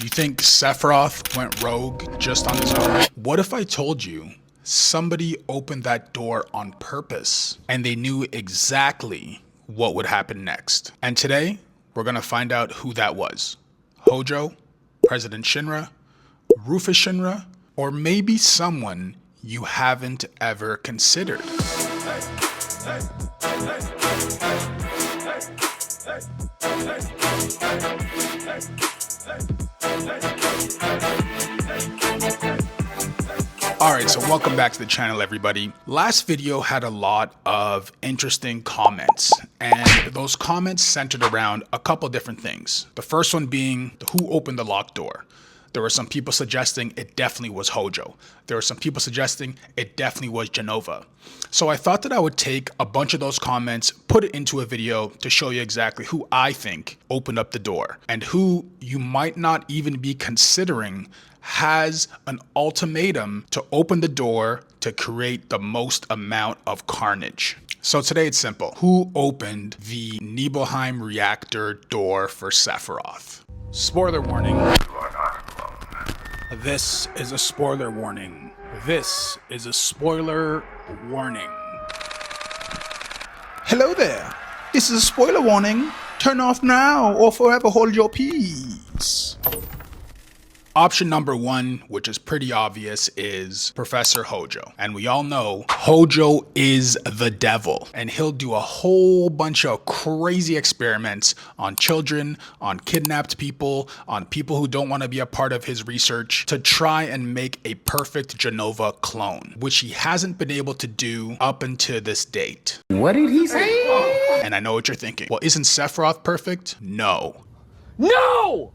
You think Sephiroth went rogue just on his own? What if I told you somebody opened that door on purpose and they knew exactly what would happen next? And today, we're gonna find out who that was. Hojo, President Shinra, Rufus Shinra, or maybe someone you haven't ever considered. Alright, so welcome back to the channel, everybody. Last video had a lot of interesting comments, and those comments centered around a couple different things. The first one being who opened the locked door. There were some people suggesting it definitely was Hojo. There were some people suggesting it definitely was Jenova. So I thought that I would take a bunch of those comments, put it into a video to show you exactly who I think opened up the door and who you might not even be considering has an ultimatum to open the door to create the most amount of carnage. So today it's simple. Who opened the Nibelheim reactor door for Sephiroth? Spoiler warning. This is a spoiler warning. This is a spoiler warning. Hello there. This is a spoiler warning. Turn off now or forever hold your peace. Option number one, which is pretty obvious, is Professor Hojo. And we all know Hojo is the devil, and he'll do a whole bunch of crazy experiments on children, on kidnapped people, on people who don't want to be a part of his research to try and make a perfect Jenova clone, which he hasn't been able to do up until this date. What did he say? And I know what you're thinking. Well, isn't Sephiroth perfect? No. No!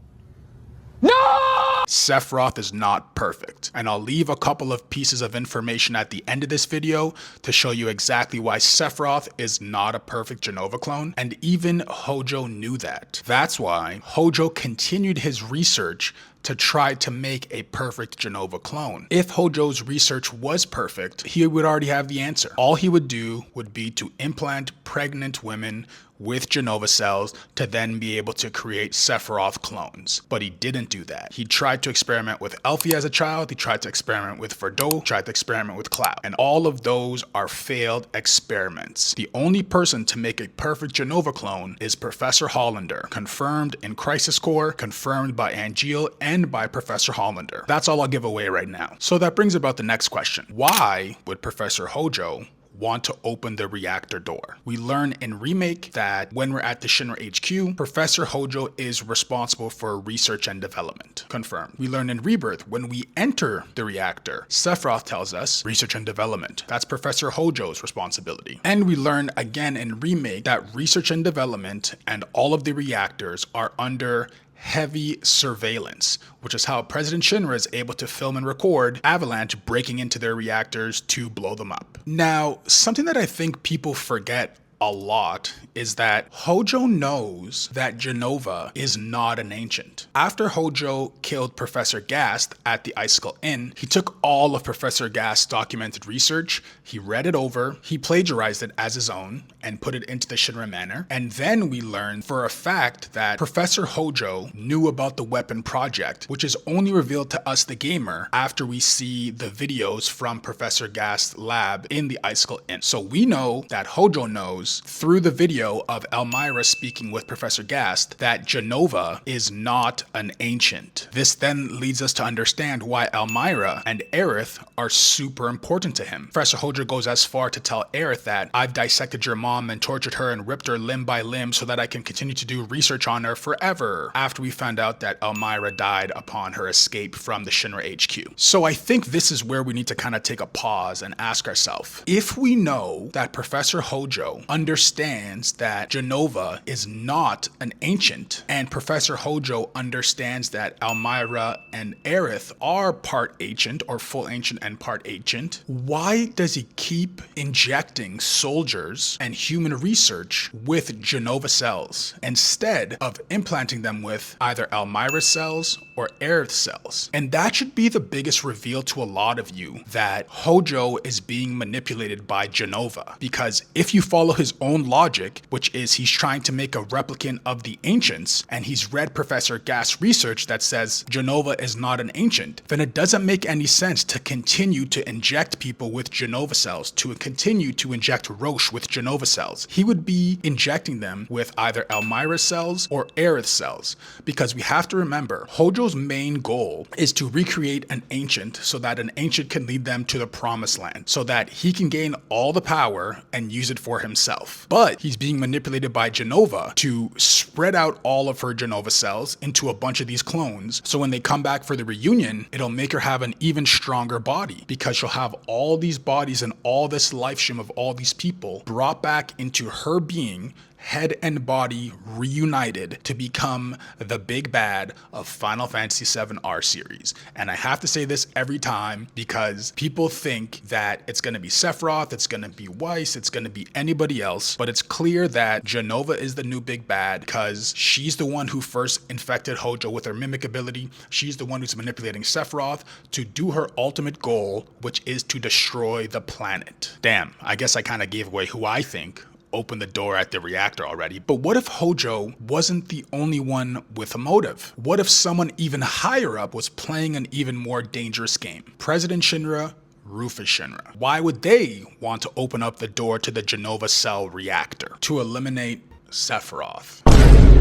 No! Sephiroth is not perfect, and I'll leave a couple of pieces of information at the end of this video to show you exactly why Sephiroth is not a perfect Jenova clone, and even Hojo knew that. That's why Hojo continued his research to try to make a perfect Jenova clone. If Hojo's research was perfect, he would already have the answer. All he would do would be to implant pregnant women with Jenova cells to then be able to create Sephiroth clones. But he didn't do that. He tried to experiment with Elfie as a child, he tried to experiment with Verdot, tried to experiment with Cloud. And all of those are failed experiments. The only person to make a perfect Jenova clone is Professor Hollander, confirmed in Crisis Core, confirmed by Angeal and by Professor Hollander. That's all I'll give away right now. So that brings about the next question. Why would Professor Hojo want to open the reactor door? We learn in Remake that when we're at the Shinra HQ, Professor Hojo is responsible for research and development. Confirmed. We learn in Rebirth when we enter the reactor, Sephiroth tells us research and development. That's Professor Hojo's responsibility. And we learn again in Remake that research and development and all of the reactors are under heavy surveillance, which is how President Shinra is able to film and record Avalanche breaking into their reactors to blow them up. Now, something that I think people forget a lot is that Hojo knows that Jenova is not an ancient. After Hojo killed Professor Gast at the Icicle Inn, he took all of Professor Gast's documented research, he read it over, he plagiarized it as his own, and put it into the Shinra Manor. And then we learned for a fact that Professor Hojo knew about the weapon project, which is only revealed to us, the gamer, after we see the videos from Professor Gast's lab in the Icicle Inn. So we know that Hojo knows through the video of Elmira speaking with Professor Gast that Jenova is not an ancient. This then leads us to understand why Elmira and Aerith are super important to him. Professor Hojo goes as far to tell Aerith that I've dissected your mom and tortured her and ripped her limb by limb so that I can continue to do research on her forever, after we found out that Elmira died upon her escape from the Shinra HQ. So I think this is where we need to kind of take a pause and ask ourselves, if we know that Professor Hojo understands that Jenova is not an ancient, and Professor Hojo understands that Elmira and Aerith are part ancient or full ancient and part ancient, why does he keep injecting soldiers and human research with Jenova cells instead of implanting them with either Elmira cells or Aerith cells? And that should be the biggest reveal to a lot of you, that Hojo is being manipulated by Jenova, because if you follow his his own logic, which is he's trying to make a replicant of the ancients, and he's read Professor Gast's research that says Jenova is not an ancient, then it doesn't make any sense to continue to inject people with Jenova cells, to continue to inject Roche with Jenova cells. He would be injecting them with either Elmira cells or Aerith cells, because we have to remember, Hojo's main goal is to recreate an ancient so that an ancient can lead them to the promised land, so that he can gain all the power and use it for himself. But he's being manipulated by Jenova to spread out all of her Jenova cells into a bunch of these clones, so when they come back for the reunion, it'll make her have an even stronger body, because she'll have all these bodies and all this life stream of all these people brought back into her being, head and body reunited to become the big bad of Final Fantasy VII R series. And I have to say this every time because people think that it's going to be Sephiroth, it's going to be Weiss, it's going to be anybody else, but it's clear that Jenova is the new big bad because she's the one who first infected Hojo with her mimic ability. She's the one who's manipulating Sephiroth to do her ultimate goal, which is to destroy the planet. Damn, I guess I kind of gave away who I think opened the door at the reactor already. But what if Hojo wasn't the only one with a motive? What if someone even higher up was playing an even more dangerous game? President Shinra, Rufus Shinra. Why would they want to open up the door to the Jenova cell reactor? To eliminate Sephiroth.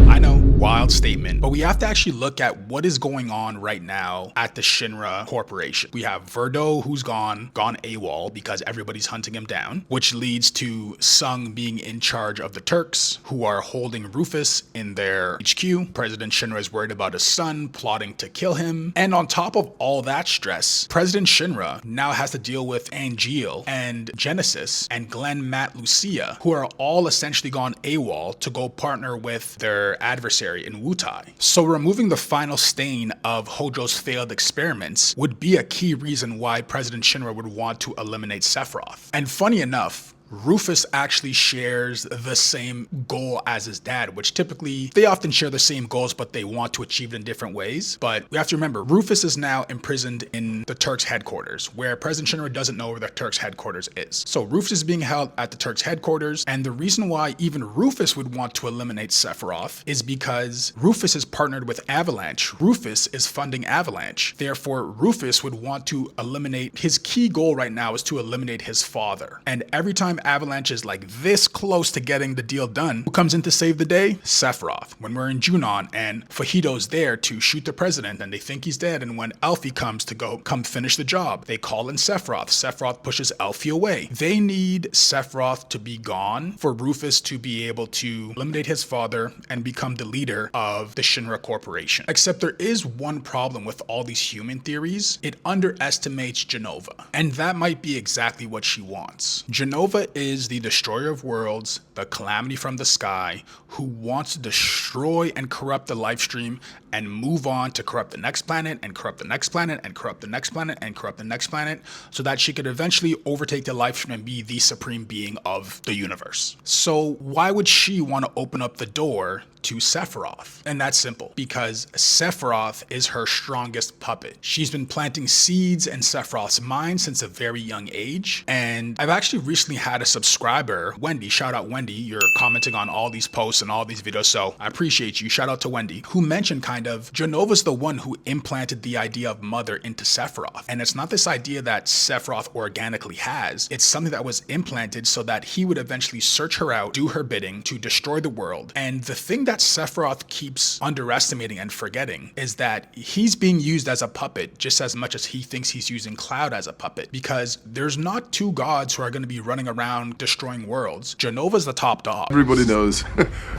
I know, wild statement, but we have to actually look at what is going on right now at the Shinra Corporation. We have Verdo, who's gone AWOL because everybody's hunting him down, which leads to Sung being in charge of the Turks, who are holding Rufus in their HQ. President Shinra is worried about his son, plotting to kill him. And on top of all that stress, President Shinra now has to deal with Angeal and Genesis and Glenn, Matt, Lucia, who are all essentially gone AWOL to go partner with their adversary in Wutai. So removing the final stain of Hojo's failed experiments would be a key reason why President Shinra would want to eliminate Sephiroth. And funny enough, Rufus actually shares the same goal as his dad, which typically they often share the same goals, but they want to achieve it in different ways. But we have to remember, Rufus is now imprisoned in the Turks headquarters, where President Shinra doesn't know where the Turks headquarters is. So Rufus is being held at the Turks headquarters, and the reason why even Rufus would want to eliminate Sephiroth is because Rufus is partnered with Avalanche. Rufus is funding Avalanche. Therefore, Rufus would want to eliminate, his key goal right now is to eliminate his father. And every time Avalanche is like this close to getting the deal done, who comes in to save the day? Sephiroth. When we're in Junon and Fajito's there to shoot the president and they think he's dead, and when Alfie comes to come finish the job, they call in Sephiroth. Sephiroth pushes Alfie away. They need Sephiroth to be gone for Rufus to be able to eliminate his father and become the leader of the Shinra Corporation. Except there is one problem with all these human theories. It underestimates Jenova. And that might be exactly what she wants. Jenova is the destroyer of worlds, the calamity from the sky, who wants to destroy and corrupt the life stream and move on to corrupt the next planet and corrupt the next planet and corrupt the next planet and corrupt the next planet, so that she could eventually overtake the life stream and be the supreme being of the universe. So why would she want to open up the door to Sephiroth? And that's simple, because Sephiroth is her strongest puppet. She's been planting seeds in Sephiroth's mind since a very young age. And I've actually recently had a subscriber, Wendy, shout out Wendy, you're commenting on all these posts and all these videos, so I appreciate you, shout out to Wendy, who mentioned kind of Jenova's the one who implanted the idea of mother into Sephiroth. And it's not this idea that Sephiroth organically has, it's something that was implanted so that he would eventually search her out, do her bidding to destroy the world. And the thing that Sephiroth keeps underestimating and forgetting is that he's being used as a puppet just as much as he thinks he's using Cloud as a puppet, because there's not two gods who are going to be running around destroying worlds. Jenova's the top dog. Everybody knows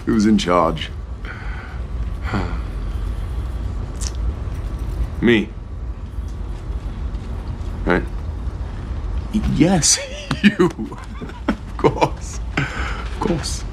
who's in charge. Me. Right? Yes, you. Of course. Of course.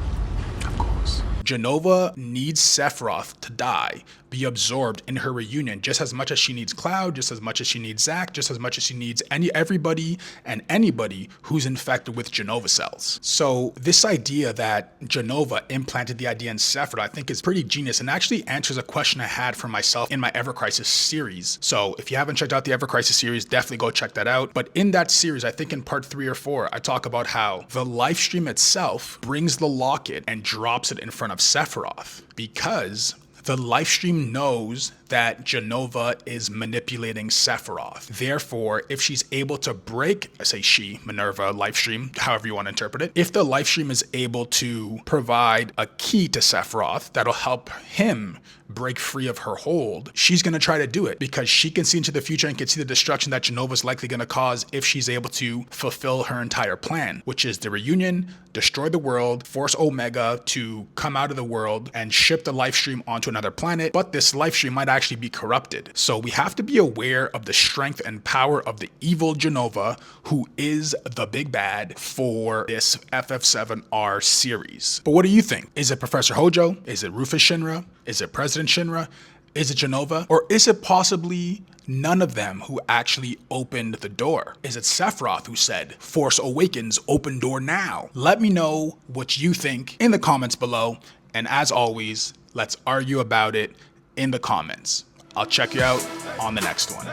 Jenova needs Sephiroth to die, be absorbed in her reunion just as much as she needs Cloud, just as much as she needs Zack, just as much as she needs everybody and anybody who's infected with Jenova cells. So this idea that Jenova implanted the idea in Sephiroth, I think is pretty genius and actually answers a question I had for myself in my Ever Crisis series. So if you haven't checked out the Ever Crisis series, definitely go check that out. But in that series, I think in part 3 or 4, I talk about how the live stream itself brings the locket and drops it in front of Sephiroth because the live stream knows that Jenova is manipulating Sephiroth. Therefore, if she's able to break, I say she, Minerva, live stream, however you want to interpret it, if the live stream is able to provide a key to Sephiroth that'll help him break free of her hold, she's going to try to do it because she can see into the future and can see the destruction that Jenova's likely going to cause if she's able to fulfill her entire plan, which is the reunion, destroy the world, force Omega to come out of the world and ship the live stream onto another planet. But this live stream might actually be corrupted. So we have to be aware of the strength and power of the evil Jenova, who is the big bad for this FF7R series. But what do you think? Is it Professor Hojo? Is it Rufus Shinra? Is it President Shinra? Is it Jenova? Or is it possibly none of them who actually opened the door? Is it Sephiroth who said, "Force awakens, open door now"? Let me know what you think in the comments below. And as always, let's argue about it in the comments. I'll check you out on the next one.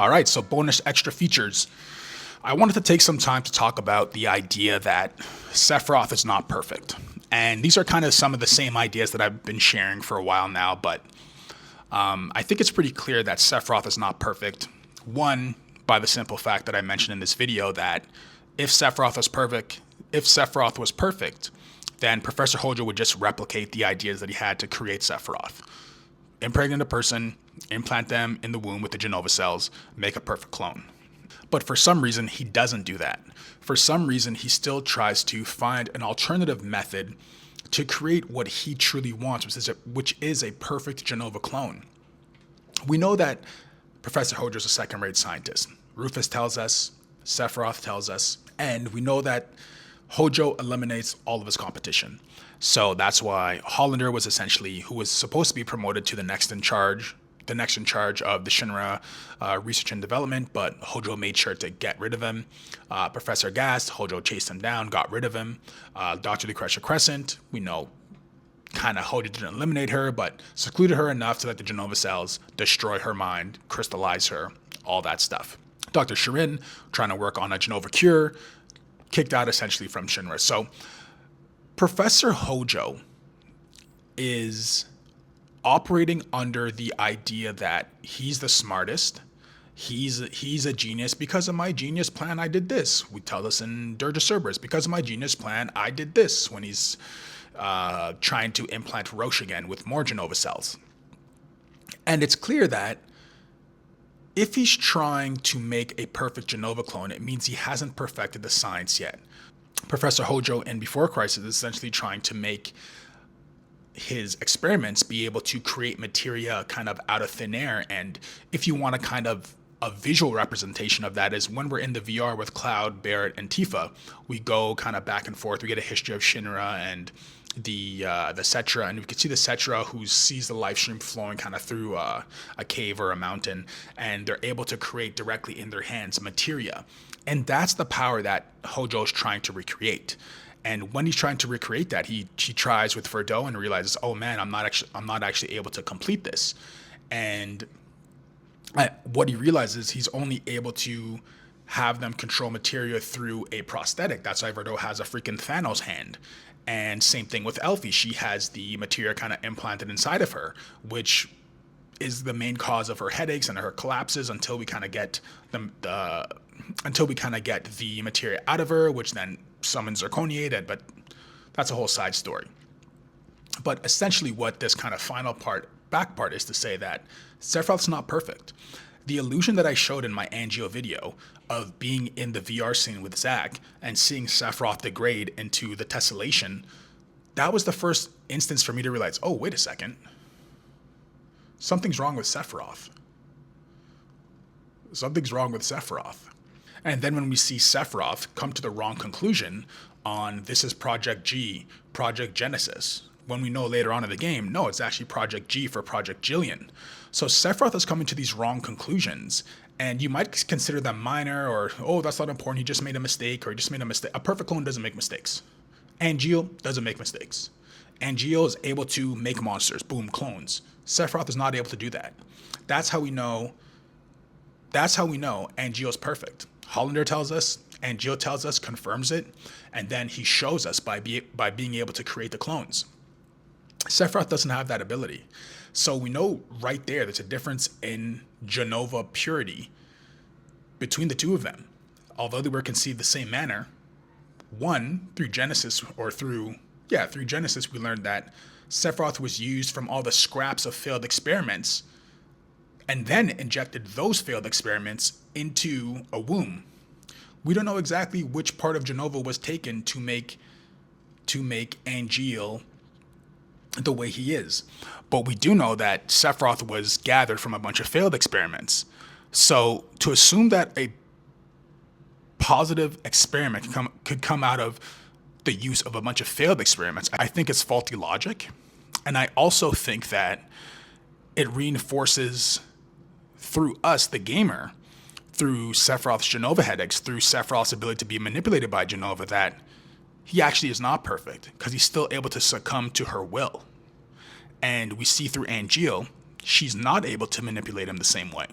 All right, so bonus extra features. I wanted to take some time to talk about the idea that Sephiroth is not perfect. And these are kind of some of the same ideas that I've been sharing for a while now, but I think it's pretty clear that Sephiroth is not perfect. One, by the simple fact that I mentioned in this video that if Sephiroth was perfect, then Professor Hojo would just replicate the ideas that he had to create Sephiroth. Impregnate a person, implant them in the womb with the Jenova cells, make a perfect clone. But for some reason, he doesn't do that. For some reason, he still tries to find an alternative method to create what he truly wants, which is a perfect Jenova clone. We know that Professor Hojo is a second-rate scientist. Rufus tells us, Sephiroth tells us, and we know that Hojo eliminates all of his competition. So that's why Hollander was essentially who was supposed to be promoted to the next in charge of the Shinra research and development, but Hojo made sure to get rid of him. Professor Gast, Hojo chased him down, got rid of him. Dr. Lucretia Crescent, we know kind of Hojo didn't eliminate her, but secluded her enough to let the Jenova cells destroy her mind, crystallize her, all that stuff. Dr. Shirin, trying to work on a Jenova cure, kicked out essentially from Shinra. So Professor Hojo is operating under the idea that he's the smartest, he's a genius. Because of my genius plan, I did this. We tell this in Dirge of Cerberus. Because of my genius plan, I did this, when he's trying to implant Roche again with more Jenova cells. And it's clear that if he's trying to make a perfect Jenova clone, it means he hasn't perfected the science yet. Professor Hojo in Before Crisis is essentially trying to make his experiments be able to create materia kind of out of thin air. And if you want a kind of a visual representation of that is when we're in the VR with Cloud, Barrett, and Tifa, we go kind of back and forth. We get a history of Shinra and the Cetra, and we can see the Cetra who sees the live stream flowing kind of through a cave or a mountain, and they're able to create directly in their hands materia. And that's the power that Hojo is trying to recreate. And when he's trying to recreate that, he tries with Verdot and realizes, oh man, I'm not actually able to complete this. And what he realizes, he's only able to have them control materia through a prosthetic. That's why Verdot has a freaking Thanos hand. And same thing with Elfie. She has the materia kind of implanted inside of her, which is the main cause of her headaches and her collapses until we kind of get the materia out of her, which then summons Zirconiated, but that's a whole side story. But essentially what this kind of final back part is to say that Sephiroth's not perfect. The illusion that I showed in my Angio video of being in the VR scene with Zack and seeing Sephiroth degrade into the tessellation, that was the first instance for me to realize, oh, wait a second. something's wrong with Sephiroth. Something's wrong with Sephiroth. And then when we see Sephiroth come to the wrong conclusion on this is Project G, Project Genesis, when we know later on in the game, no, it's actually Project G for Project Jillian. So Sephiroth is coming to these wrong conclusions, and you might consider them minor or, oh, that's not important, he just made a mistake, or he just made a mistake. A perfect clone doesn't make mistakes. Angeal doesn't make mistakes. Angeal is able to make monsters, boom, clones. Sephiroth is not able to do that. That's how we know Angeal is perfect. Hollander tells us, Angeal tells us, confirms it, and then he shows us by being able to create the clones. Sephiroth doesn't have that ability. So we know right there there's a difference in Jenova purity between the two of them. Although they were conceived the same manner, one, through Genesis, through Genesis, we learned that Sephiroth was used from all the scraps of failed experiments and then injected those failed experiments into a womb. We don't know exactly which part of Jenova was taken to make Angeal the way he is. But we do know that Sephiroth was gathered from a bunch of failed experiments. So to assume that a positive experiment could come out of the use of a bunch of failed experiments, I think it's faulty logic. And I also think that it reinforces through us, the gamer, through Sephiroth's Jenova headaches, through Sephiroth's ability to be manipulated by Jenova, that he actually is not perfect because he's still able to succumb to her will. And we see through Angeal, she's not able to manipulate him the same way,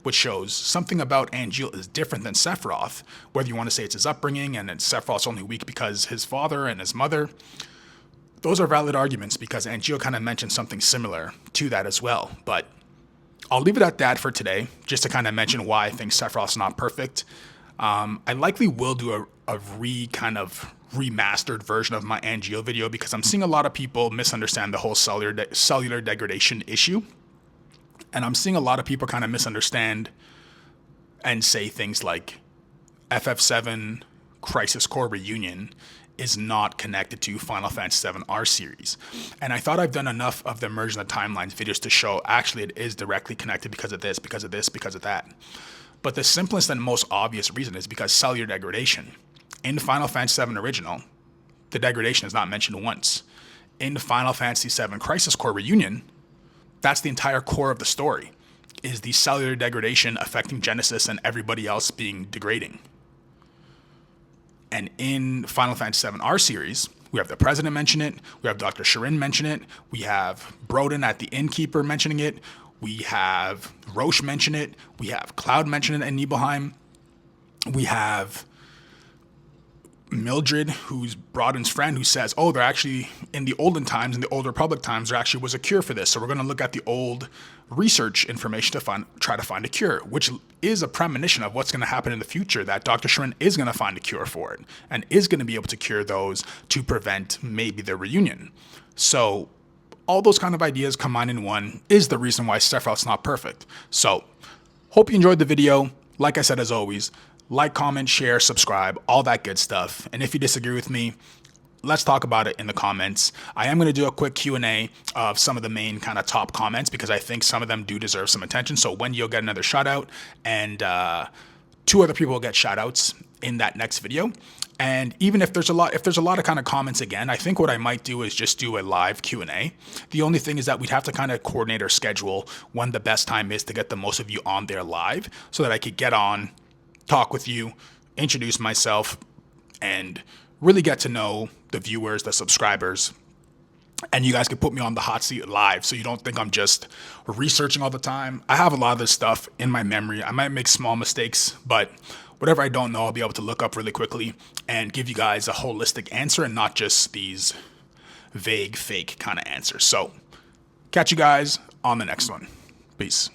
which shows something about Angeal is different than Sephiroth, whether you want to say it's his upbringing and that Sephiroth's only weak because his father and his mother. Those are valid arguments because Angeal kind of mentioned something similar to that as well. But I'll leave it at that for today, just to kind of mention why I think Sephiroth's not perfect. I likely will do a remastered version of my Angeal video because I'm seeing a lot of people misunderstand the whole cellular degradation issue. And I'm seeing a lot of people kind of misunderstand and say things like FF7 Crisis Core Reunion is not connected to Final Fantasy VII R series. And I thought I've done enough of the Immersion of Timelines videos to show actually it is directly connected because of this, because of this, because of that. But the simplest and most obvious reason is because cellular degradation. In Final Fantasy VII Original, the degradation is not mentioned once. In Final Fantasy VII Crisis Core Reunion, that's the entire core of the story, is the cellular degradation affecting Genesis and everybody else being degrading. And in Final Fantasy VII R series, we have the President mention it, we have Dr. Shirin mention it, we have Broden at the Innkeeper mentioning it, we have Roche mention it, we have Cloud mention it in Nibelheim, we have Mildred, who's Broden's friend, who says, oh, they're actually, in the olden times, in the Old Republic times, there actually was a cure for this. So we're going to look at the old research information to try to find a cure, which is a premonition of what's going to happen in the future, that Dr. Shirin is going to find a cure for it and is going to be able to cure those to prevent maybe their reunion. So all those kind of ideas combined in one is the reason why Sephiroth's not perfect. So hope you enjoyed the video. Like I said, as always, like, comment, share, subscribe, all that good stuff. And if you disagree with me, let's talk about it in the comments. I am going to do a quick Q&A of some of the main kind of top comments because I think some of them do deserve some attention. So Wendy will get another shout out and 2 other people will get shout outs in that next video. And even if there's a lot of kind of comments again, I think what I might do is just do a live Q&A. The only thing is that we'd have to kind of coordinate our schedule when the best time is to get the most of you on there live so that I could get on, talk with you, introduce myself, and really get to know the viewers, the subscribers, and you guys can put me on the hot seat live so you don't think I'm just researching all the time. I have a lot of this stuff in my memory. I might make small mistakes, but whatever I don't know, I'll be able to look up really quickly and give you guys a holistic answer and not just these vague, fake kind of answers. So catch you guys on the next one. Peace.